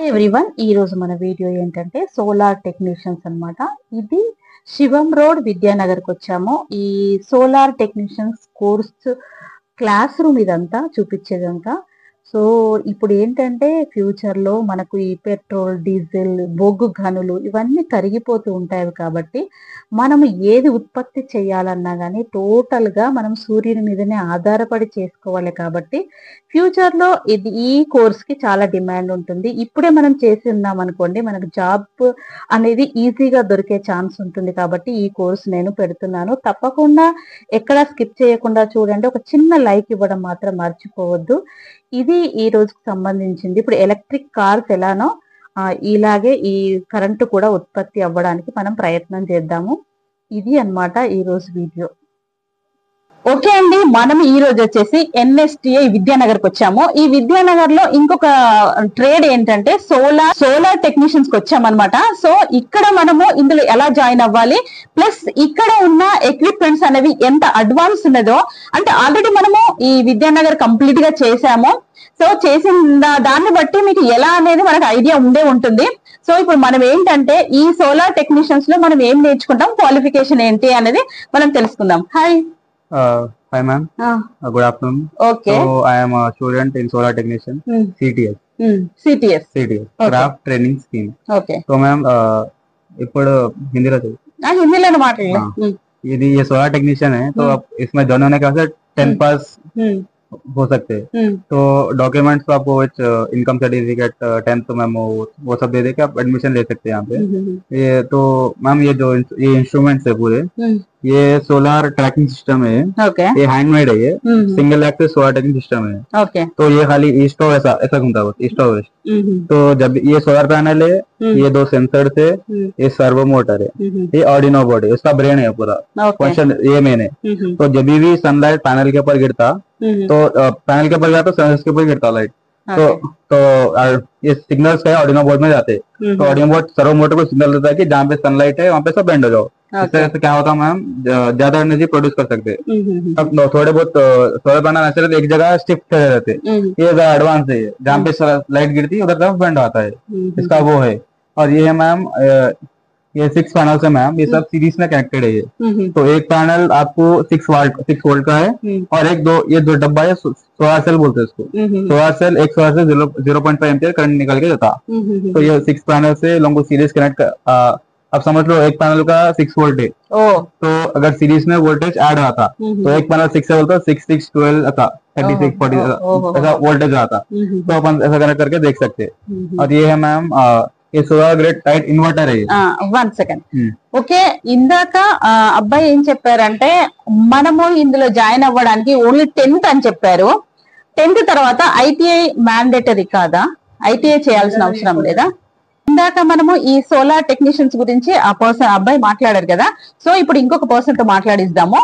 Everyone ఈ రోజు మన వీడియో ఏంటంటే సోలార్ టెక్నీషియన్స్ అన్నమాట. ఇది శివం రోడ్ విద్యానగర్కి వచ్చాము. ఈ solar technicians course class room ఇదంతా చూపించేదంతా. సో ఇప్పుడు ఏంటంటే ఫ్యూచర్ లో మనకు ఈ పెట్రోల్ డీజిల్ బొగ్గు గనులు ఇవన్నీ కరిగిపోతూ ఉంటాయి కాబట్టి మనం ఏది ఉత్పత్తి చేయాలన్నా కానీ టోటల్ గా మనం సూర్యుని మీదనే ఆధారపడి చేసుకోవాలి కాబట్టి ఫ్యూచర్ లో ఈ కోర్స్ కి చాలా డిమాండ్ ఉంటుంది. ఇప్పుడే మనం చేసి ఉన్నాం అనుకోండి మనకు జాబ్ అనేది ఈజీగా దొరికే ఛాన్స్ ఉంటుంది కాబట్టి ఈ కోర్స్ నేను పెడుతున్నాను. తప్పకుండా ఎక్కడ స్కిప్ చేయకుండా చూడండి. ఒక చిన్న లైక్ ఇవ్వడం మాత్రం మర్చిపోవద్దు. ఇది ఈ రోజుకి సంబంధించింది. ఇప్పుడు ఎలక్ట్రిక్ కార్స్ ఎలానో ఇలాగే ఈ కరెంటు కూడా ఉత్పత్తి అవ్వడానికి మనం ప్రయత్నం చేద్దాము. ఇది అన్నమాట ఈ రోజు వీడియో. ఓకే అండి, మనం ఈ రోజు వచ్చేసి ఎన్ఎస్టిఐ విద్యానగర్ కి వచ్చాము. ఈ విద్యానగర్ లో ఇంకొక ట్రేడ్ ఏంటంటే సోలార్ టెక్నీషియన్స్ కి వచ్చామన్నమాట. సో ఇక్కడ మనము ఇందులో ఎలా జాయిన్ అవ్వాలి, ప్లస్ ఇక్కడ ఉన్న ఎక్విప్మెంట్స్ అనేవి ఎంత అడ్వాన్స్ ఉన్నదో, అంటే ఆల్రెడీ మనము ఈ విద్యానగర్ కంప్లీట్ గా చేసాము. సో చేసిన దాన్ని బట్టి మీకు ఎలా అనేది మనకు ఐడియా ఉండే ఉంటుంది. సో ఇప్పుడు మనం ఏంటంటే ఈ సోలార్ టెక్నీషియన్స్ లో మనం ఏం నేర్చుకుంటాం, క్వాలిఫికేషన్ ఏంటి అనేది మనం తెలుసుకుందాం. Hi. Hi ma'am. Good afternoon. Okay. So I am a student in solar technician. CTS. CTS. Okay. Craft Training Scheme. Okay. So ma'am ఇప్పుడు హిందీలో హిందీలో మాట్లాడండి. ये सोलर टेक्नीशियन है तो अब इसमें दोनों ने कहा 10 पास हो सकते हैं. तो डॉक्यूमेंट्स तो आपको इनकम सर्टिफिकेट 10th मेमो वो सब दे दे के आप एडमिशन ले सकते हैं यहाँ पे. ये तो मैम ये जो ये इंस्ट्रूमेंट्स है पूरे ये सोलर ट्रैकिंग सिस्टम है. Okay. ये हैंडमेड है. ये single axis solar tracking system है. Okay. तो ये खाली ईस्ट और ऐसा घूमता है ईस्ट और वेस्ट. तो जब ये सोलर पैनल है ये 2 सेंसर है, ये सर्वो मोटर है, ये ऑर्डिनो बोर्ड है, इसका ब्रेन है पूरा. फंक्शन ये मेन है. तो जब भी सनलाइट पैनल के ऊपर गिरता तो पैनल के ऊपर जाता सेंसर के ऊपर गिरता लाइट. तो ये सिग्नल्स है ऑर्डिनो बोर्ड में जाते. तो ऑर्डिनो बोर्ड सर्वो मोटर को सिग्नल देता है कि जहाँ पे सनलाइट है वहाँ पे सब बेंड हो जाओ. इस तरह से क्या होता है मैम, ज्यादा एनर्जी प्रोड्यूस कर सकते हैं. अब थोड़े बहुत सोलर पैनल ऐसे रहते एक जगह स्टिफ खड़े रहते. ये ज्यादा एडवांस है, जहाँ पे लाइट गिरती है उधर तरफ बेंड आता है. इसका वो है. और ये है मैम ये 6 पैनल है मैम. ये सब सीरीज में कनेक्टेड है. ये तो एक पैनल आपको 6 वोल्ट का है और एक दो ये जो डब्बा है सोलर सेल बोलते हैं इसको. सोलर सेल एक सोलर सेल 0.5 एम्पियर करंट निकल के देता. तो ये 6 पैनल से लोगों को सीरीज कनेक्ट अब समझ लो एक पैनल का 6 वोल्ट है. तो अगर सीरीज में वोल्टेज ऐड आता तो एक पैनल 6 से बोलता 6 6 12 आता 36 40 ऐसा वोल्टेज आता. तो अपन ऐसा कनेक्ट करके देख सकते हैं. और ये है मैम ये सोलर గ్రేడ్ టైట్ ఇన్వర్టర్ అయ్యి. 1 సెకండ్. ఓకే, ఇందాక అబ్బాయి ఏం చెప్పారంటే మనము ఇందులో జాయిన్ అవ్వడానికి ఓన్లీ 10th అని చెప్పారు. 10th తర్వాత ఐటీఐ మ్యాండేటరీ కాదా? ఐటీఐ చేయాల్సిన అవసరం లేదా? ఇందాక మనము ఈ సోలార్ టెక్నీషియన్స్ గురించి అబ్బాయి మాట్లాడారు కదా. సో ఇప్పుడు ఇంకొక పర్సన్ తో మాట్లాడిద్దాము.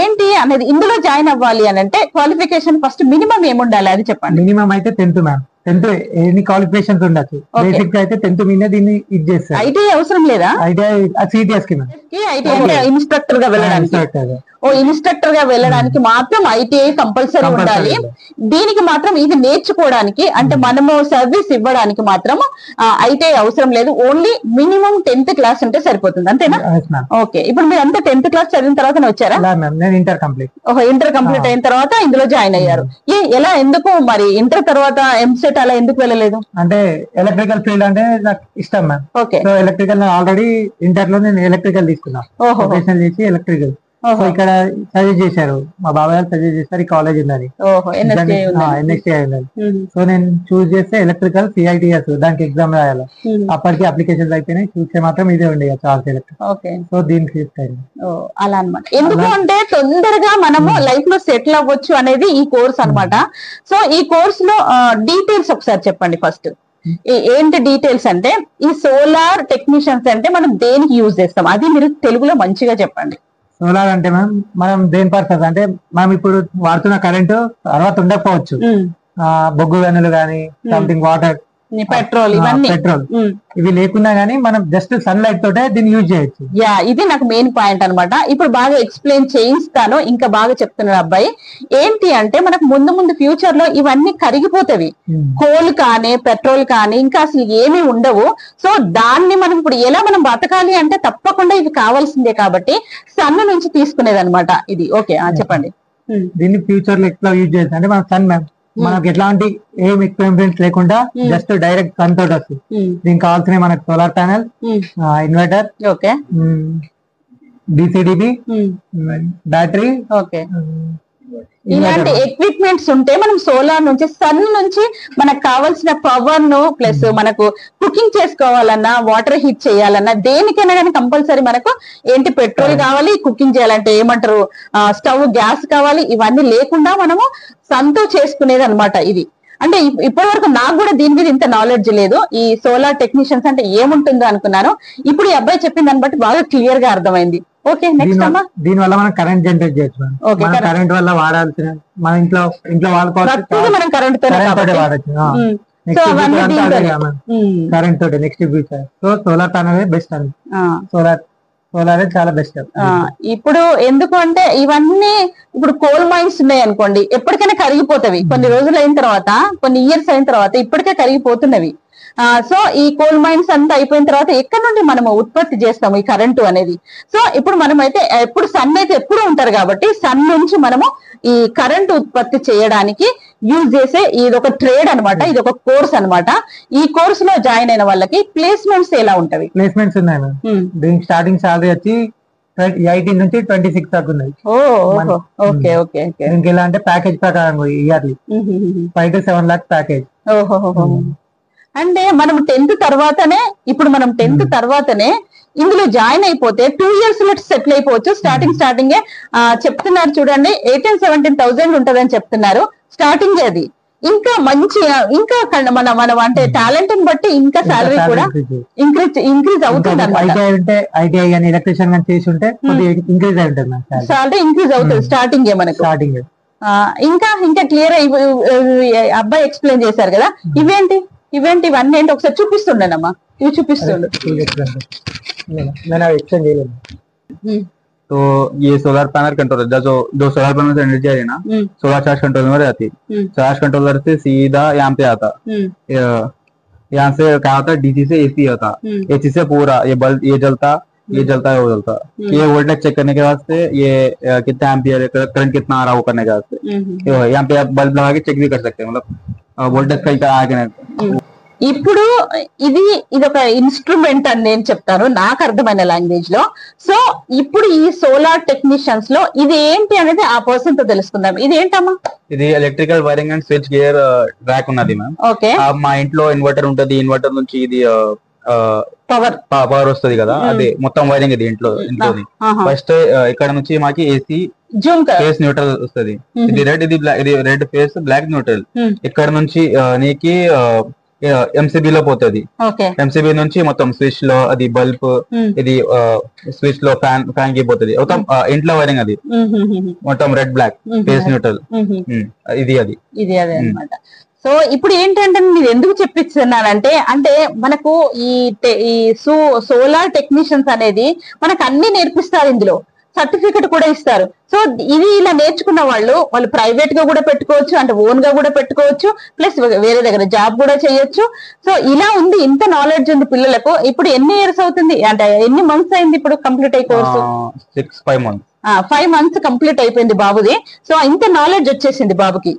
ఏంటి అనేది ఇందులో జాయిన్ అవ్వాలి అని అంటే క్వాలిఫికేషన్ ఫస్ట్ మినిమం ఏముండాలి అది చెప్పండి. మినిమం అయితే 10th మ్యామ్. 10th ఎన్ని క్వాలిఫికేషన్స్ ఉండొచ్చు. బేసిక్ అయితే 10th మీద దీన్ని ఇది చేస్తారు. ఐటీఐ అవసరం లేదా? ఐటీఐ సిటిఎస్ కి ఇన్స్ట్రక్టర్ గా వెళ్ళడానికి ఇన్స్ట్రక్టర్ గా వెళ్ళడానికి మాత్రం ఐటీఐ కంపల్సరీ ఉండాలి. దీనికి మాత్రం ఇది నేర్చుకోవడానికి అంటే మనము సర్వీస్ ఇవ్వడానికి మాత్రం ఐటీఐ అవసరం లేదు. ఓన్లీ మినిమం 10th క్లాస్ ఉంటే సరిపోతుంది, అంతేనా? ఓకే, ఇప్పుడు మీరు అంతా 10th క్లాస్ చదివిన తర్వాత వచ్చారా? Inter complete. ఇంటర్ కంప్లీట్ అయిన తర్వాత ఇందులో జాయిన్ అయ్యారు. ఎలా ఎందుకు మరి ఇంటర్ తర్వాత ఎంసెట్ అలా ఎందుకు వెళ్ళలేదు? అంటే ఎలక్ట్రికల్ ఫీల్డ్ అంటే నాకు ఇష్టం ma'am. Okay, so electrical already inter లో నేను ఎలక్ట్రికల్ తీసుకున్నా. చేసి ఎలక్ట్రికల్ ఇక్కడ సజెస్ట్ చేశారు, మా బాబాయ్ సజెస్ట్ చేశారు ఈ కాలేజ్ ఉందని, ఎన్ఎస్టిఐ ఉందని. సో నేను చూస్ చేస్తే ఎలక్ట్రికల్ సిఐటిఎస్ దానికి ఎగ్జామ్ రాయాలి. అప్పటికి అప్లికేషన్స్ అయిపోయినాయి, చూస్తే మాత్రం ఇదే ఉండే చాలా ఎలక్ట్రికల్. సో దీనికి అలా అనమాట. ఎందుకు అంటే తొందరగా మనము లైఫ్ లో సెటిల్ అవ్వచ్చు అనేది ఈ కోర్స్ అనమాట. సో ఈ కోర్స్ లో డీటెయిల్స్ ఒకసారి చెప్పండి. ఫస్ట్ ఏంటి డీటెయిల్స్ అంటే ఈ సోలార్ టెక్నీషియన్స్ అంటే మనం దేనికి యూజ్ చేస్తాం అది మీరు తెలుగులో మంచిగా చెప్పండి. సోలార్ అంటే మనం దేని పర్పస్ అంటే మనం ఇప్పుడు వాడుతున్న కరెంటు తర్వాత ఉండకపోవచ్చు. బొగ్గు గనులు గానీ సంథింగ్ వాటర్ పెట్రోల్ ఇవన్నీ పెట్రోల్ ఇవి లేకున్నా గానీ మనం జస్ట్ సన్ లైట్ తోటే దీన్ని యూజ్ చేయొచ్చు. ఇది నాకు మెయిన్ పాయింట్ అన్నమాట. ఇప్పుడు బాగా ఎక్స్ప్లెయిన్ చేయిస్తాను, ఇంకా బాగా చెప్తున్నాడు అబ్బాయి. ఏంటి అంటే మనకు ముందు ముందు ఫ్యూచర్ లో ఇవన్నీ కరిగిపోతాయి, కోల్ కానీ పెట్రోల్ కానీ ఇంకా అసలు ఏమీ ఉండవు. సో దాన్ని మనం ఇప్పుడు ఎలా మనం బతకాలి అంటే తప్పకుండా ఇవి కావాల్సిందే కాబట్టి సన్ నుంచి తీసుకునేది అనమాట ఇది. ఓకే చెప్పండి. దీన్ని ఫ్యూచర్ లో ఎట్లా యూజ్ చేయొచ్చు అంటే మనం సన్ మనకు ఎట్లాంటి ఏం ఎక్స్పెరిమెంట్స్ లేకుండా జస్ట్ డైరెక్ట్ సన్ తోటి వస్తుంది. దీనికి కావాల్సిన మనకు solar panel, inverter, okay, DCDB, battery, okay, ఇలాంటి ఎక్విప్మెంట్స్ ఉంటే మనం సోలార్ నుంచి సన్ నుంచి మనకు కావాల్సిన పవర్ ను ప్లస్ మనకు కుకింగ్ చేసుకోవాలన్నా వాటర్ హీట్ చేయాలన్నా దేనికైనా కానీ కంపల్సరీ మనకు ఏంటి పెట్రోల్ కావాలి, కుకింగ్ చేయాలంటే ఏమంటారు స్టవ్ గ్యాస్ కావాలి. ఇవన్నీ లేకుండా మనము సన్ తో చేసుకునేది అనమాట ఇది. అంటే ఇప్పటి వరకు నాకు కూడా దీని మీద ఇంత నాలెడ్జ్ లేదు. ఈ సోలార్ టెక్నీషియన్స్ అంటే ఏముంటుందో అనుకున్నాను. ఇప్పుడు ఈ అబ్బాయి చెప్పిన దాన్ని బట్టి బాగా క్లియర్ గా అర్థమైంది. ఓకే, నెక్స్ట్ అమ్మా. దీని వల్ల మనం కరెంట్ జనరేట్ చేయొచ్చు. కరెంట్ వల్ల వాడాల్సిన మన ఇంట్లో వాడుకోవచ్చు, మనం కరెంట్ తోనే వాడచ్చు. కరెంట్ తోటి next future. So solar panel best అండి. సోలార్ చాలా బెస్ట్. ఇప్పుడు ఎందుకు అంటే ఇవన్నీ ఇప్పుడు కోల్ మైన్స్ ఉన్నాయి అనుకోండి, ఎప్పటికైనా కరిగిపోతాయి. కొన్ని రోజులు అయిన తర్వాత, కొన్ని ఇయర్స్ అయిన తర్వాత ఇప్పటికే కరిగిపోతున్నవి. సో ఈ కోల్ మైన్స్ అంతా అయిపోయిన తర్వాత ఎక్కడి నుండి మనము ఉత్పత్తి చేస్తాము ఈ కరెంటు అనేది. సో ఇప్పుడు మనమైతే ఎప్పుడు సన్ అయితే ఎప్పుడు ఉంటారు కాబట్టి సన్ నుంచి మనము ఈ కరెంటు ఉత్పత్తి చేయడానికి యూజ్ చేసే ఇది ఒక ట్రేడ్ అనమాట, ఇది ఒక కోర్స్ అనమాట. ఈ కోర్స్ లో జాయిన్ అయిన వాళ్ళకి ప్లేస్మెంట్స్ ఎలా ఉంటవి? ప్లేస్మెంట్స్ ఉన్నాయి మేడం. దీనికి స్టార్టింగ్ సాలరీ వచ్చి 18 నుంచి 26 దాకా ఉన్నాయి. Okay okay. ఎలా అంటే ప్యాకేజ్ ప్రకారం ఇయర్లీ 5 to 7 lakhs ప్యాకేజ్. అంటే మనం 10th తర్వాతనే, ఇప్పుడు మనం 10th తర్వాతనే ఇందులో జాయిన్ అయిపోతే 2 years లో సెటిల్ అయిపోవచ్చు. స్టార్టింగ్ చెప్తున్నారు చూడండి, 18-17,000 ఉంటదని చెప్తున్నారు స్టార్టింగ్. అది ఇంకా మంచి ఇంకా మనం అంటే టాలెంట్ ని బట్టి ఇంకా సాలరీ కూడా ఇంక్రీజ్ అవుతుంది అనమాట. ఐటీఐ కానీ ఎలక్ట్రీషియన్ కానీ చేసి ఉంటే ఇంక్రీజ్ అయి ఉంటుంది, సాలరీ ఇంక్రీజ్ అవుతుంది స్టార్టింగ్ మనకు. ఇంకా క్లియర్ అబ్బాయి ఎక్స్ప్లెయిన్ చేశారు కదా. ఇవన్నీ ఏంటి ఒకసారి చూపిస్తుండేనమ్మా, ఇవి చూపిస్తుండే. तो ये सोलर पैनल कंट्रोलर जो सोलर पैनल से एनर्जी आ रही है ना, सोलर चार्ज कंट्रोलर में रहती है. चार्ज कंट्रोलर से सीधा यहाँ पे आता, यहाँ से क्या होता है, डीसी से एसी होता. एसी से पूरा ये बल्ब ये जलता है वो जलता. ये वोल्टेज चेक करने के वास्ते, ये कितना एम्पियर करंट कितना आ रहा है वो करने के वास्ते. यहाँ पे आप बल्ब लगा के चेक भी कर सकते हैं, मतलब वोल्टेज कहीं का आगे नहीं. ఇప్పుడు ఇది ఒక ఇన్స్ట్రుమెంట్ అని నేను చెప్తాను నాకు అర్థమైన లాంగ్వేజ్ లో. సో ఇప్పుడు ఈ సోలార్ టెక్నీషియన్స్ లో ఇది ఏంటి అనేది ఆ పర్సన్ తో తెలుసుకుందాం. ఇది ఏంటమ్మా? ఇది electrical wiring and switch gear rack ఉన్నది మ్యామ్. ఓకే, మా ఇంట్లో ఇన్వర్టర్ ఉంటది, ఇన్వర్టర్ నుంచి ఇది పవర్ వస్తుంది కదా, అది మొత్తం వైరింగ్ ఇది ఇంట్లోది. ఫస్ట్ ఇక్కడ నుంచి మాకి ఏసీ ఫేస్ న్యూట్రల్ వస్తుంది. ఇది రెడ్, ఇది రెడ్ ఫేస్, బ్లాక్ న్యూట్రల్. ఇక్కడ నుంచి నీకి ఎంసీబీ లో పోతుంది. ఎంసీబీ నుంచి మొత్తం స్విచ్ లో అది బల్బ్, ఇది స్విచ్ లో ఫ్యాన్ కి పోతుంది. మొత్తం ఇంట్లో వైరింగ్ అది మొత్తం రెడ్ బ్లాక్ ఫేస్ న్యూట్రల్. ఇది అదే అన్నమాట. సో ఇప్పుడు ఏంటంటే నేను ఎందుకు చెప్తున్నానంటే, అంటే మనకు ఈ సోలార్ టెక్నీషియన్స్ అనేది మనకు అన్ని నేర్పిస్తారు, ఇందులో సర్టిఫికెట్ కూడా ఇస్తారు. సో ఇది ఇలా నేర్చుకున్న వాళ్ళు ప్రైవేట్ గా కూడా పెట్టుకోవచ్చు, అంటే ఓన్ గా కూడా పెట్టుకోవచ్చు, ప్లస్ వేరే దగ్గర జాబ్ కూడా చేయొచ్చు. సో ఇలా ఉంది, ఇంత నాలెడ్జ్ ఉంది పిల్లలకు. ఇప్పుడు ఎన్ని ఇయర్స్ అవుతుంది అంటే ఎన్ని మంత్స్ అయింది ఇప్పుడు కంప్లీట్ అయ్యి కోర్సు? 5 months కంప్లీట్ అయిపోయింది బాబుది. సో ఇంత నాలెడ్జ్ వచ్చేసింది బాబుకి.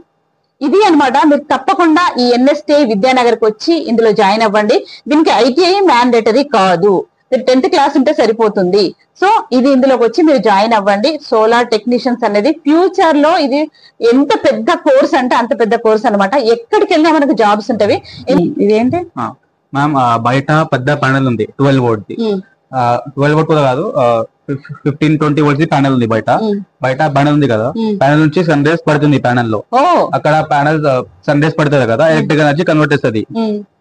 ఇది అన్నమాట. మీరు తప్పకుండా ఈ ఎన్ఎస్టీఐ విద్యానగర్ కి వచ్చి ఇందులో జాయిన్ అవ్వండి. దీనికి ఐటీఐ మ్యాండేటరీ కాదు, 10th క్లాస్ ఉంటే సరిపోతుంది. సో ఇది ఇందులోకి వచ్చి మీరు జాయిన్ అవ్వండి. సోలార్ టెక్నీషియన్స్ అనేది ఫ్యూచర్ లో ఇది ఎంత పెద్ద కోర్స్ అంటే అంత పెద్ద కోర్స్ అనమాట. ఎక్కడికి వెళ్ళినా మనకు జాబ్స్ ఉంటవి. ఇదేంటి మ్యామ్, బయట పెద్ద ప్యానెల్ ఉంది 12 volt. 12 volt కూడా కాదు, 15-20 volts ప్యానెల్ ఉంది బయట ప్యానెల్ ఉంది కదా. ప్యానెల్ నుంచి సన్ రేస్ పడుతుంది ప్యానెల్ లో. అక్కడ ప్యానెల్ సన్ రేస్ పడుతుంది కదా, ఎలక్ట్రికల్ ఎనర్జీ కన్వర్ట్ చేస్తుంది.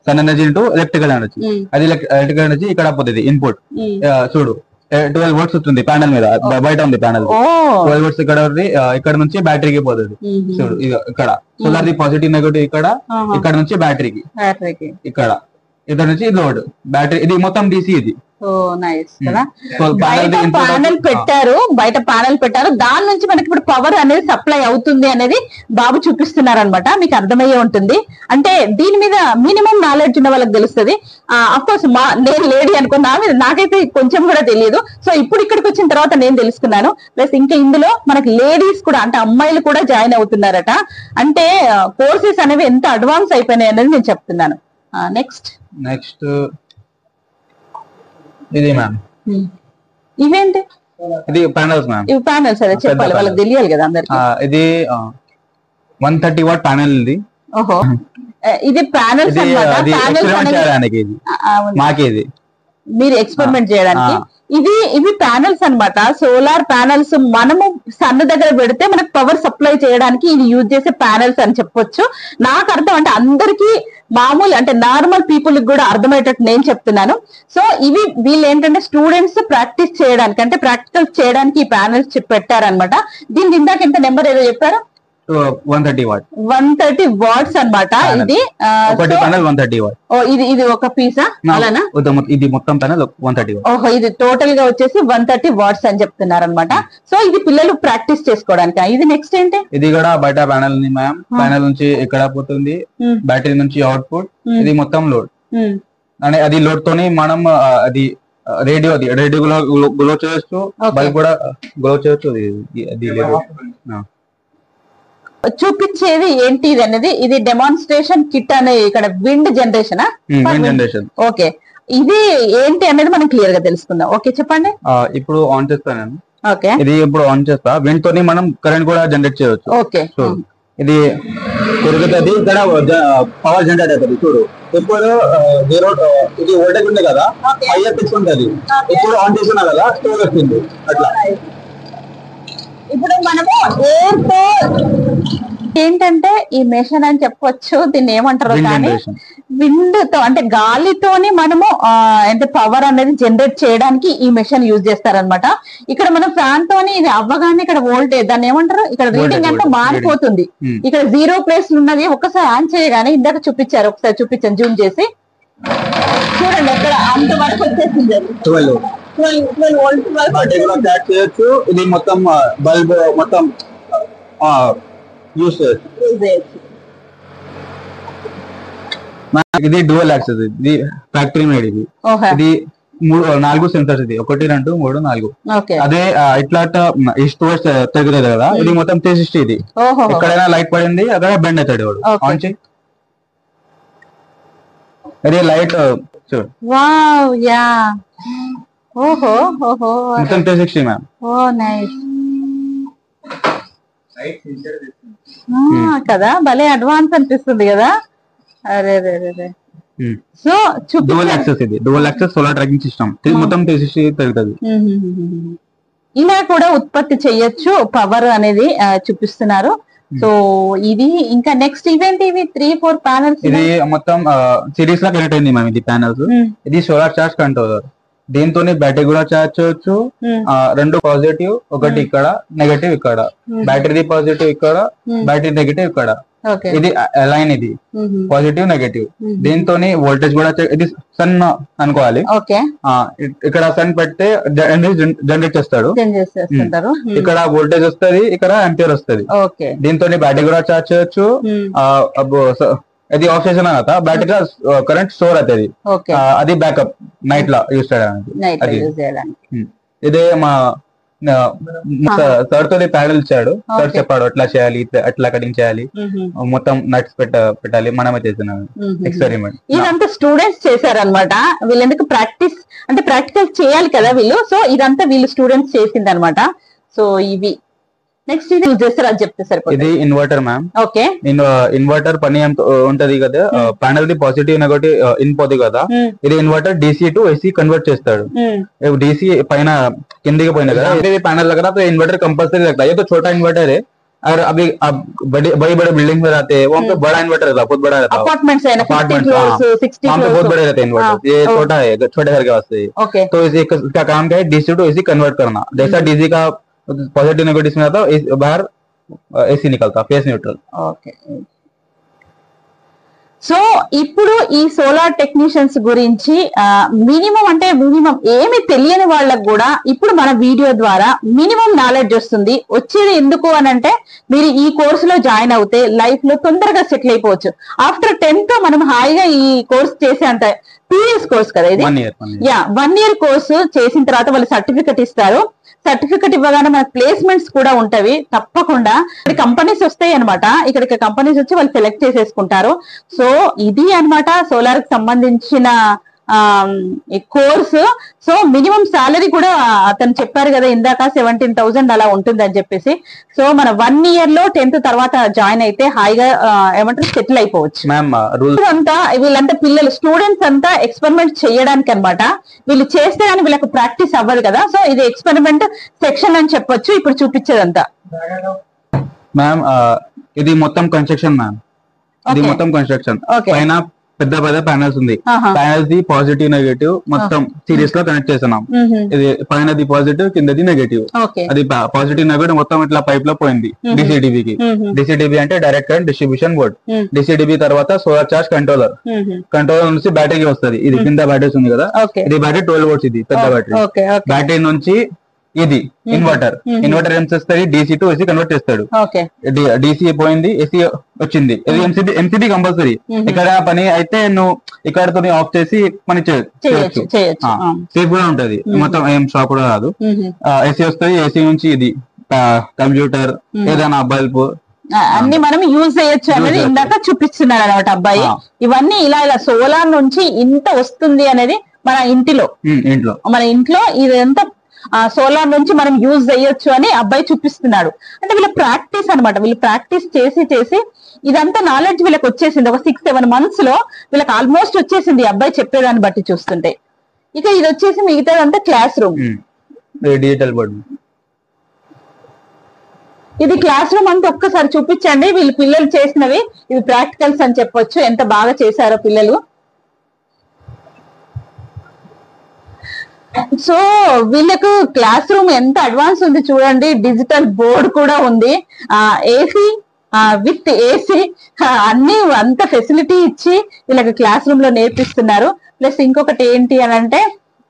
Sun energy into electrical energy, అది ఎలక్ట్రికల్ ఎనర్జీ ఇక్కడ పోతుంది ఇన్పుట్. చూడు 12 volts వస్తుంది ప్యానల్ మీద, బయట ఉంది ప్యానల్ 12 volts ఇక్కడ ఉంది, ఇక్కడ నుంచి బ్యాటరీకి పోతుంది. చూడు ఇక్కడ సోలార్ ది పాజిటివ్ నెగటివ్ ఇక్కడ నుంచి బ్యాటరీకి, ఇక్కడ నుంచి లోడ్ బ్యాటరీ, ఇది మొత్తం DC ఇది. నైస్ కదా. బయట ప్యానెల్ పెట్టారు, దాని నుంచి మనకి ఇప్పుడు పవర్ అనేది సప్లై అవుతుంది అనేది బాబు చూపిస్తున్నారు అనమాట. మీకు అర్థమయ్యే ఉంటుంది. అంటే దీని మీద మినిమం నాలెడ్జ్ ఉన్న వాళ్ళకి తెలుస్తుంది. అఫ్ కోర్స్ నేను లేడీ అనుకున్నా, నాకైతే కొంచెం కూడా తెలియదు. సో ఇప్పుడు ఇక్కడికి వచ్చిన తర్వాత నేను తెలుసుకున్నాను. ప్లస్ ఇంకా ఇందులో మనకి లేడీస్ కూడా, అంటే అమ్మాయిలు కూడా జాయిన్ అవుతున్నారట. అంటే కోర్సెస్ అనేవి ఎంత అడ్వాన్స్ అయిపోయినాయి అనేది నేను చెప్తున్నాను. నెక్స్ట్ ఇది మ్యామ్, ఇవేంటి? ఇది ప్యానల్స్ మ్యామ్. ఇవి ప్యానల్స్, అదే చెప్పాలి, వాళ్ళకి తెలియాలి కదా అందరికి. ఇది 130 watt ప్యానల్ ఇది. ఓహో, ఇది ప్యానల్స్ చేయడానికి, మాకి ఇది మీరు ఎక్స్పెరిమెంట్ చేయడానికి. ఇవి ప్యానల్స్ అన్నమాట, సోలార్ ప్యానల్స్. మనము సన్ దగ్గర పెడితే మనకు పవర్ సప్లై చేయడానికి ఇది యూజ్ చేసే ప్యానల్స్ అని చెప్పొచ్చు. నాకు అర్థం, అంటే అందరికీ మామూలు, అంటే నార్మల్ పీపుల్ కూడా అర్థమయ్యేటట్టు నేను చెప్తున్నాను. సో ఇవి వీళ్ళు ఏంటంటే స్టూడెంట్స్ ప్రాక్టీస్ చేయడానికి, అంటే ప్రాక్టికల్స్ చేయడానికి ఈ ప్యానల్స్ పెట్టారనమాట. దీనికి ఇందాక ఎంత నెంబర్ ఏదో చెప్పారు? 130 watt. 130 watts అన్నమాట. ఇది ఒకటి ప్యానల్ 130 watt. ఇది ఒక పీసా అలానా? ఇది మొత్తం ప్యానల్ 130 watt. ఓహో, ఇది టోటల్ గా వచ్చేసి 130 watts అని చెప్తున్నారు అనమాట. సో ఇది పిల్లలు ప్రాక్టీస్ చేసుకోవడానికి. ఇది నెక్స్ట్ ఏంటి? ఇది కూడా బయట ప్యానల్ ఉంది మ్యామ్. ప్యానల్ నుంచి ఎక్కడ పోతుంది, బ్యాటరీ నుంచి అవుట్పుట్, ఇది మొత్తం లోడ్. అంటే అది లోడ్ తోని మనం అది రేడియో గ్లో చేయొచ్చు, బల్బ్ కూడా గ్లో చేయొచ్చు. చూపించేది ఏంటి ఇది అనేది, ఇది డెమాన్స్ట్రేషన్ కిట్ అనే, ఇక్కడ విండ్ జనరేషన్. ఓకే, ఇది ఏంటి అనేది మనం క్లియర్ గా తెలుసుకుందాం. ఓకే చెప్పండి. ఇప్పుడు ఆన్ చేస్తాను నేను. ఓకే, ఇది ఇప్పుడు ఆన్ చేస్తా. విండ్ తోని మనం కరెంట్ కూడా జనరేట్ చేయొచ్చు. ఓకే, ఇది తిరుగుతుంది, ఇక్కడ పవర్ జనరేట్ అవుతుంది. చూడు ఇప్పుడు ఇది వోల్టేజ్ ఉంది కదా, హైయర్ పిచ్ ఉంటుంది. ఇప్పుడు ఆన్ చేసినా కదా స్టోర్ వస్తుంది అట్లా. ఇప్పుడు మనము ఎయిర్తో ఏంటంటే ఈ మెషిన్ అని చెప్పొచ్చు, దీన్ని ఏమంటారు కానీ విండ్ తో, అంటే గాలితోని మనము అంటే పవర్ అనేది జనరేట్ చేయడానికి ఈ మెషిన్ యూజ్ చేస్తారనమాట. ఇక్కడ మనం ఫ్యాన్ తోని ఇది అవ్వగానే ఇక్కడ వోల్టేజ్, దాన్ని ఏమంటారు, ఇక్కడ రీడింగ్ అంటే మారిపోతుంది. ఇక్కడ 0 ప్లేస్ ఉన్నది ఒక్కసారి ఆన్ చేయగానే, ఇందాక చూపించారు, ఒకసారి చూపించాను జూమ్ చేసి చూడండి, అక్కడ అంతవరకు వచ్చేసింది. 12 volts చేయొచ్చు. ఇది మొత్తం బల్బ్ మొత్తం యూస్ చేయొచ్చు. ఇది డ్యూయల్ యాక్సెస్, ఇది ఫ్యాక్టరీ మేడ్. ఇది 4 సెన్సర్స్, ఇది 1 2 3 4. అదే ఇట్లా ఈస్ట్ వెస్ట్ తిరుగుతుంది కదా, ఇది మొత్తం 360. ఇది ఎక్కడైనా లైట్ పడింది అక్కడ బెండ్ అవుతాడు వాడు. ఆన్ చేయి, ఇది లైట్ చూడు. వావ్, యా, ఓహో ఓహో, మొత్తం 360 మ్యామ్. ఓ నైస్ కదా, భలే అడ్వాన్స్ అనిపిస్తుంది కదా. అరే రే రే. సో డ్యూయల్ యాక్సెస్, ఇది dual access solar tracking system. మొత్తం 360 తిరుగుతుంది. ఇలా కూడా ఉత్పత్తి చేయొచ్చు పవర్ అనేది చూపిస్తున్నారు. సో ఇది ఇంకా నెక్స్ట్ ఈవెంట్, ఇవి 3-4 ప్యానల్స్. ఇది మొత్తం సిరీస్ లా కనెక్ట్ అయింది మ్యామ్. ఇది ప్యానల్స్, ఇది సోలార్ చార్జ్ కంట్రోలర్. దీంతో బ్యాటరీ కూడా చార్జ్ చేయొచ్చు. 2 పాజిటివ్, ఒకటి ఇక్కడ నెగటివ్, ఇక్కడ బ్యాటరీ పాజిటివ్, ఇక్కడ బ్యాటరీ నెగటివ్, ఇక్కడ ఇది లైన్, ఇది పాజిటివ్ నెగటివ్. దీంతో వోల్టేజ్ కూడా, ఇది సన్ అనుకోవాలి. ఇక్కడ సన్ పెడితే జనరేట్ చేస్తాడు, ఇక్కడ వోల్టేజ్ వస్తుంది, ఇక్కడ ఆంపియర్ వస్తుంది. దీంతో బ్యాటరీ కూడా చార్జ్ చేయొచ్చు. అది ఆఫ్ చేసిన తర్వాత బ్యాటరీ కరెంట్ స్టోర్ అవుతుంది. అది బ్యాకప్ నైట్ లా యూజ్ చేయడానికి. ఇదే మా సార్ తో ప్యాడల్ ఇచ్చాడు. సార్ చెప్పాడు అట్లా చేయాలి, అట్లా కటింగ్ చేయాలి, మొత్తం నట్స్ పెట్టాలి. మనమే చేస్తున్నాం ఎక్స్పెరిమెంట్. ఇదంతా స్టూడెంట్స్ చేశారనమాట. వీళ్ళెందుకు ప్రాక్టీస్, అంటే ప్రాక్టికల్ చేయాలి కదా వీళ్ళు. సో ఇదంతా వీళ్ళు స్టూడెంట్స్ చేసింది అనమాట. సో ఇవి నెక్స్ట్ ఇది యూజ్ చేస్తారు, అది చెప్తే సరిపోతుంది. ఇది ఇన్వర్టర్ మ్యామ్. ఓకే, ఇన్వర్టర్ పని ఉంటది కదా, ప్యానల్ ది పాజిటివ్ నెగటివ్ ఇన్పోతుంది కదా, ఇది inverter DC to AC convert చేస్తాడు. DC పైన కిందికి పోయినా కదా, ఇది ప్యానల్ लग रहा तो इन्वर्टर कंपल्सरी लगता है. ये तो छोटा इन्वर्टर है, और अभी अब बड़े बड़े बिल्डिंग में रहते हैं, वहाँ पे बड़ा इन्वर्टर रहता है, बहुत बड़ा रहता है। अपार्टमेंट्स है ना, 50 फ्लोर्स 60 वहाँ पे बहुत बड़े रहते हैं इन्वर्टर, ये छोटा है, छोटे घर के वास्ते। तो इसका काम क्या है, डीसी टू एसी कन्वर्ट करना। जैसा डीसी का पॉजिटिव नेगेटिव में आता है, बाहर एसी निकलता, फेस न्यूट्रल। ఓకే. సో ఇప్పుడు ఈ సోలార్ టెక్నీషియన్స్ గురించి మినిమం అంటే మినిమం ఏమి తెలియని వాళ్ళకు కూడా ఇప్పుడు మన వీడియో ద్వారా మినిమం నాలెడ్జ్ వస్తుంది. వచ్చేది ఎందుకు అని అంటే మీరు ఈ కోర్సులో జాయిన్ అవుతే లైఫ్ లో తొందరగా సెటిల్ అయిపోవచ్చు. ఆఫ్టర్ 10th మనం హాయిగా ఈ కోర్స్ చేసే అంత 2 years కోర్స్ కదా ఇది. 1 year కోర్సు చేసిన తర్వాత వాళ్ళు సర్టిఫికెట్ ఇస్తారు. సర్టిఫికెట్ ఇవ్వగానే మనకు ప్లేస్మెంట్స్ కూడా ఉంటవి తప్పకుండా. కంపెనీస్ వస్తాయి అనమాట, ఇక్కడికి కంపెనీస్ వచ్చి వాళ్ళు సెలెక్ట్ చేసేసుకుంటారు. సో ఇది అనమాట సోలార్ కి సంబంధించిన ఈ కోర్సు. సో మినిమం సాలరీ కూడా అతను చెప్పారు కదా ఇందాక 17,000 అలా ఉంటుంది అని చెప్పేసి. సో మన 1 year లో 10th తర్వాత జాయిన్ అయితే హాయిగా ఏమంటారు సెటిల్ అయిపోవచ్చు. అంతా వీళ్ళంతా పిల్లలు స్టూడెంట్స్ అంతా ఎక్స్పెరిమెంట్ చేయడానికి అనమాట. వీళ్ళు చేస్తే కానీ వీళ్ళకి ప్రాక్టీస్ అవ్వదు కదా. సో ఇది ఎక్స్పెరిమెంట్ సెక్షన్ అని చెప్పొచ్చు. ఇప్పుడు చూపించేదంతా మ్యామ్ ఇది మొత్తం కన్స్ట్రక్షన్ మ్యామ్, ఇది మొత్తం కన్స్ట్రక్షన్. పైన పెద్ద పెద్ద ప్యానల్స్ ఉంది, ప్యానల్స్ ది పాజిటివ్ నెగటివ్ మొత్తం సిరీస్ లో కనెక్ట్ చేస్తున్నాం. ఇది పైనది పాజిటివ్, కిందది నెగటివ్. అది పాజిటివ్ నెగటివ్ మొత్తం ఇట్లా పైప్ లో పోయింది డిసిడిబి. డిసిడిబి అంటే డైరెక్ట్ కరెంట్ డిస్ట్రిబ్యూషన్ బోర్డ్. డిసిడిబి తర్వాత సోలార్ చార్జ్ కంట్రోలర్. కంట్రోలర్ నుంచి బ్యాటరీకి వస్తుంది. ఇది కింద బ్యాటరీస్ ఉంది కదా, ఇది బ్యాటరీ 12 volts, ఇది పెద్ద బ్యాటరీ. బ్యాటరీ నుంచి ఇది ఇన్వర్టర్. ఇన్వర్టర్ ఏం చేస్తుంది, డీసీ టు ఏసీ కన్వర్ట్ చేస్తాడు. డీసీ పోయింది, ఏసీ వచ్చింది. ఇది ఎంసీబీ కంపల్సరీ. ఇక్కడ పని అయితే నువ్వు ఇక్కడ ఆఫ్ చేసి పని చేయొచ్చు. సేఫ్ కూడా ఉంటది, మొత్తం ఏం షాక్ కూడా రాదు. ఏసీ వస్తుంది, ఏసీ నుంచి ఇది కంప్యూటర్ ఏదైనా బల్బ్ అన్ని మనం యూజ్ చేయొచ్చు అనేది ఇందాక చూపిస్తున్నారు అనమాట అబ్బాయి. ఇవన్నీ ఇలా ఇలా సోలార్ నుంచి ఇంత వస్తుంది అనేది మన ఇంట్లో ఇదంతా సోలార్ నుంచి మనం యూజ్ చేయొచ్చు అని అబ్బాయి చూపిస్తున్నాడు. అంటే వీళ్ళ ప్రాక్టీస్ అనమాట. వీళ్ళు ప్రాక్టీస్ చేసి చేసి ఇదంతా నాలెడ్జ్ వీళ్ళకి వచ్చేసింది. ఒక 6-7 months లో వీళ్ళకి ఆల్మోస్ట్ వచ్చేసింది అబ్బాయి చెప్పేదాన్ని బట్టి చూస్తుంటే. ఇక ఇది వచ్చేసి మిగతాదంతా క్లాస్ రూమ్. డిజిటల్ బోర్డ్, ఇది క్లాస్ రూమ్ అంతా ఒక్కసారి చూపించండి. వీళ్ళు పిల్లలు చేసినవి ఇవి ప్రాక్టికల్స్ అని చెప్పొచ్చు. ఎంత బాగా చేశారో పిల్లలు. సో వీళ్ళకు క్లాస్ రూమ్ ఎంత అడ్వాన్స్ ఉంది చూడండి. డిజిటల్ బోర్డ్ కూడా ఉంది, ఏసీ విత్ ఏసీ అన్ని అంత ఫెసిలిటీ ఇచ్చి వీళ్ళకి క్లాస్ రూమ్ లో నేర్పిస్తున్నారు. ప్లస్ ఇంకొకటి ఏంటి అని అంటే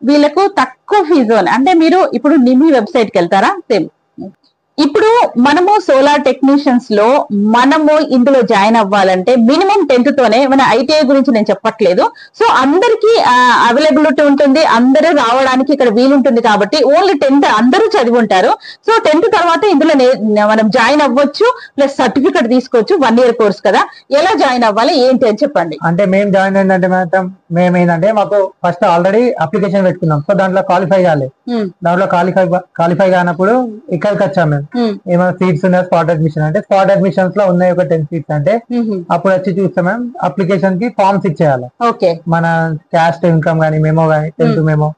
వీళ్ళకు తక్కువ ఫీజు అని. అంటే మీరు ఇప్పుడు నిమి వెబ్సైట్ కి వెళ్తారా, సేమ్ ఇప్పుడు మనము సోలార్ టెక్నీషియన్స్ లో మనము ఇందులో జాయిన్ అవ్వాలంటే మినిమం 10th తోనే. మన ఐటీఐ గురించి నేను చెప్పట్లేదు. సో అందరికి అవైలబిలిటీ ఉంటుంది, అందరూ రావడానికి ఇక్కడ వీలుంటుంది. కాబట్టి ఓన్లీ 10th అందరూ చదివి ఉంటారు. సో 10th తర్వాత ఇందులో మనం జాయిన్ అవ్వచ్చు, ప్లస్ సర్టిఫికెట్ తీసుకోవచ్చు. 1 year కోర్స్ కదా. ఎలా జాయిన్ అవ్వాలి ఏంటి అని చెప్పండి. అంటే మేము జాయిన్ అయిందంటే మేమేంటంటే మాకు ఫస్ట్ ఆల్రెడీ అప్లికేషన్ పెట్టుకున్నాం. సో దాంట్లో క్వాలిఫై కాలేదు. దాంట్లో క్వాలిఫై కానప్పుడు ఇక్కడికి వచ్చాం మేము. ఏమైనా సీట్స్ ఉన్నాయి స్పాట్ అడ్మిషన్ అంటే, స్పాట్ అడ్మిషన్స్ లో ఉన్నాయి ఒక 10 seats అంటే అప్పుడు వచ్చి చూస్తాం మేము. అప్లికేషన్ కి ఫార్మ్స్ ఇచ్చేయాలి. మన క్యాస్ట్ ఇన్కమ్ గానీ మెమో గానీ 10th మెమో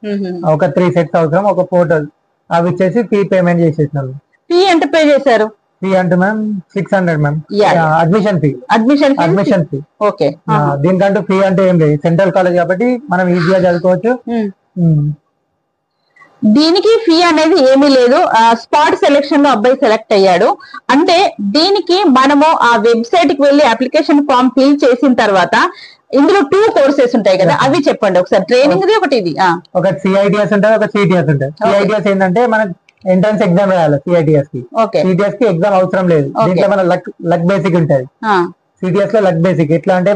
ఒక 3 sets అవసరం, ఒక ఫోటో అవి ఇచ్చేసి ఫీ పేమెంట్ చేసేసినాం. ఫీ ఎంత పే చేశారు? ఫీ అంటే ma'am 600 ma'am admission fee. Admission fee okay. దీనికంటూ ఫీ అంటే ఏం లేదు, సెంట్రల్ కాలేజ్ కాబట్టి మనం ఈజీగా చదువుకోవచ్చు. దీనికి ఫీ అనేది ఏమీ లేదు. స్పాట్ సెలెక్షన్ లో అబ్బాయి సెలెక్ట్ అయ్యాడు అంటే దీనికి మనము ఆ వెబ్సైట్ కి వెళ్ళి అప్లికేషన్ ఫామ్ ఫిల్ చేసిన తర్వాత ఇందులో 2 courses ఉంటాయి కదా, అవి చెప్పండి ఒకసారి. ట్రైనింగ్ ది ఒకటి, ఇది ఒక సిఐటిఎస్ ఉంటుంది, ఒక సిటిఎస్ ఉంటుంది. సిఐటిఎస్ ఏంటంటే మన ఎంట్రన్స్ ఎగ్జామ్ రాయాలి. సిఐటిఎస్ కి సిటిఎస్ కి ఎగ్జామ్ అవసరం లేదు. దీంట్లో మన లక్ బేసిక్ ఉంటుంది. సిటిఎస్ లో లక్ బేసిక్ ఎట్లా అంటే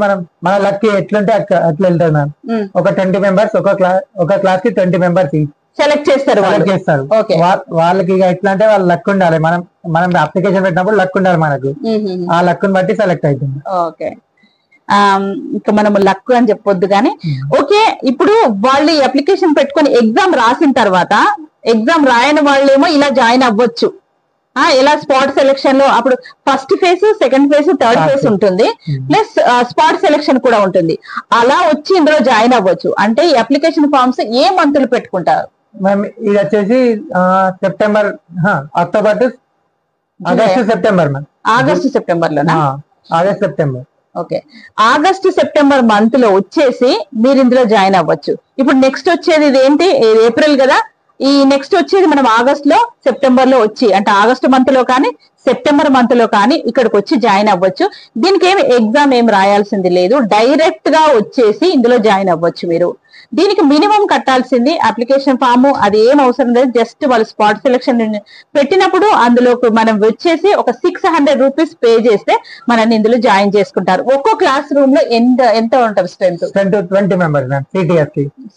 మన లక్ ఎట్లుంటే అట్లా వెళ్తారు మ్యామ్. ఒక 20 members ఒక క్లాస్ కి 20 members సెలెక్ట్ చేస్తారు. వాళ్ళకి ఎట్లా అంటే వాళ్ళ లక్ ఉండాలి. మనం అప్లికేషన్ పెట్టినప్పుడు లక్ ఉండాలి మనకు. ఆ లక్ ని బట్టి సెలెక్ట్ అవుతుంది. ఓకే, ఇంకా మనం లక్ అని చెప్పొద్దు కానీ ఓకే. ఇప్పుడు వాళ్ళు ఈ అప్లికేషన్ పెట్టుకొని ఎగ్జామ్ రాసిన తర్వాత ఎగ్జామ్ రాయని వాళ్ళేమో ఇలా జాయిన్ అవ్వచ్చు. ఇలా స్పాట్ సెలెక్షన్ లో అప్పుడు first phase, second phase, third phase ఉంటుంది. ప్లస్ స్పాట్ సెలెక్షన్ కూడా ఉంటుంది. అలా వచ్చి ఇందులో జాయిన్ అవ్వచ్చు. అంటే ఈ అప్లికేషన్ ఫార్మ్స్ ఏ మంత్ లో పెట్టుకుంటారు? ఇది వచ్చేసి అక్టోబర్ టు ఆగస్టు సెప్టెంబర్ లోనా? September. Okay, August September month లో వచ్చేసి మీరు ఇందులో జాయిన్ అవ్వచ్చు. ఇప్పుడు నెక్స్ట్ వచ్చేది ఇది ఏంటి, ఏప్రిల్ కదా, ఈ నెక్స్ట్ వచ్చేది మనం ఆగస్ట్ లో సెప్టెంబర్ లో వచ్చి, అంటే ఆగస్టు మంత్ లో కానీ సెప్టెంబర్ మంత్ లో కానీ ఇక్కడికి వచ్చి జాయిన్ అవ్వచ్చు. దీనికి ఏమి ఎగ్జామ్ ఏం రాయాల్సింది లేదు, డైరెక్ట్ గా వచ్చేసి ఇందులో జాయిన్ అవ్వచ్చు మీరు. దీనికి మినిమం కట్టాల్సింది అప్లికేషన్ ఫామ్, అది ఏం అవసరం లేదు, జస్ట్ వాళ్ళు స్పాట్ సెలెక్షన్ పెట్టినప్పుడు అందులో మనం వచ్చేసి ఒక 600 రూపీస్ పే చేస్తే మనల్ని ఇందులో జాయిన్ చేసుకుంటారు. ఒక్కో క్లాస్ రూమ్ లో ఎంత ఉంటారు స్ట్రెంత్? 20 మెంబర్స్.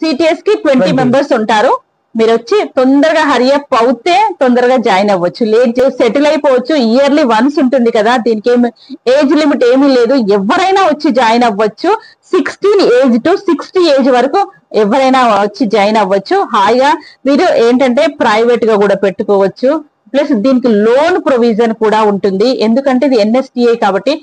సిటిఎస్ కి 20 మెంబర్స్ ఉంటారు. మీరు వచ్చి తొందరగా హరియప్ అవుతే తొందరగా జాయిన్ అవ్వచ్చు, లేట్ సెటిల్ అయిపోవచ్చు. ఇయర్లీ వన్స్ ఉంటుంది కదా, దీనికి ఏమి ఏజ్ లిమిట్ ఏమీ లేదు, ఎవరైనా వచ్చి జాయిన్ అవ్వచ్చు. 16 ఏజ్ టు 60 ఏజ్ వరకు ఎవరైనా వచ్చి జాయిన్ అవ్వచ్చు. హాయిగా మీరు ఏంటంటే ప్రైవేట్ గా కూడా పెట్టుకోవచ్చు. ప్లస్ దీనికి లోన్ ప్రొవిజన్ కూడా ఉంటుంది, ఎందుకంటే ఇది NSTA కాబట్టి,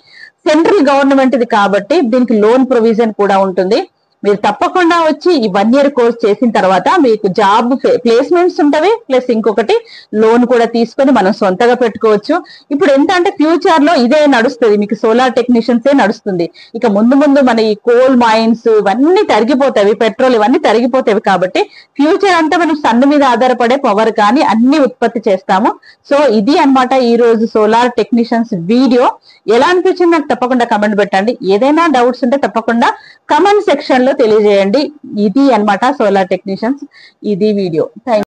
సెంట్రల్ గవర్నమెంట్ ఇది కాబట్టి దీనికి లోన్ ప్రొవిజన్ కూడా ఉంటుంది. మీరు తప్పకుండా వచ్చి ఈ 1 year కోర్స్ చేసిన తర్వాత మీకు జాబ్ ప్లేస్మెంట్స్ ఉంటవి, ప్లస్ ఇంకొకటి లోన్ కూడా తీసుకొని మనం సొంతగా పెట్టుకోవచ్చు. ఇప్పుడు ఎంత అంటే ఫ్యూచర్ లో ఇదే నడుస్తుంది, మీకు సోలార్ టెక్నీషియన్సే నడుస్తుంది. ఇక ముందు ముందు మన ఈ కోల్ మైన్స్ ఇవన్నీ తరిగిపోతాయి, పెట్రోల్ ఇవన్నీ తరిగిపోతాయి కాబట్టి ఫ్యూచర్ అంతా మనం సన్ మీద ఆధారపడే పవర్ కానీ అన్ని ఉత్పత్తి చేస్తాము. సో ఇది అన్నమాట ఈ రోజు సోలార్ టెక్నీషియన్స్ వీడియో. ఎలా అనిపించింది నాకు తప్పకుండా కమెంట్ పెట్టండి. ఏదైనా డౌట్స్ ఉంటే తప్పకుండా కమెంట్ సెక్షన్ లో తెలియజేయండి. ఇది అన్నమాట సోలార్ టెక్నీషియన్స్, ఇది వీడియో. థ్యాంక్